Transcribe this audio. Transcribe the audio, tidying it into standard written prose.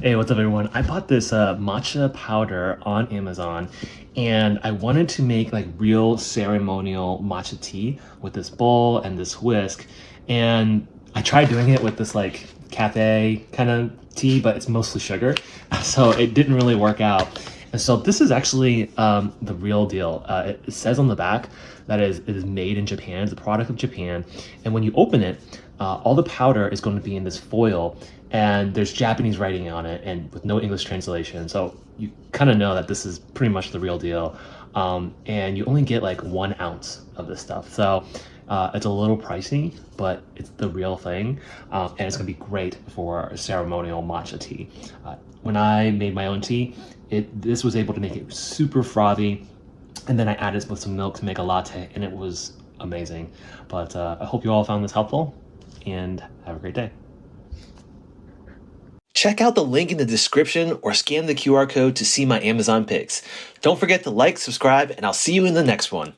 Hey, what's up, everyone? I bought this matcha powder on Amazon, and I wanted to make like real ceremonial matcha tea with this bowl and this whisk. And I tried doing it with this like cafe kind of tea, but it's mostly sugar, so it didn't really work out. And so this is actually the real deal. It says on the back that it is made in Japan. It's a product of Japan, and when you open it, all the powder is going to be in this foil, and there's Japanese writing on it and with no English translation. So you kind of know that this is pretty much the real deal. And you only get like 1 ounce of this stuff. So it's a little pricey, but it's the real thing. And it's gonna be great for ceremonial matcha tea. When I made my own tea, this was able to make it super frothy. And then I added with some milk to make a latte, and it was amazing. But I hope you all found this helpful, and have a great day. Check out the link in the description or scan the QR code to see my Amazon picks. Don't forget to like, subscribe, and I'll see you in the next one.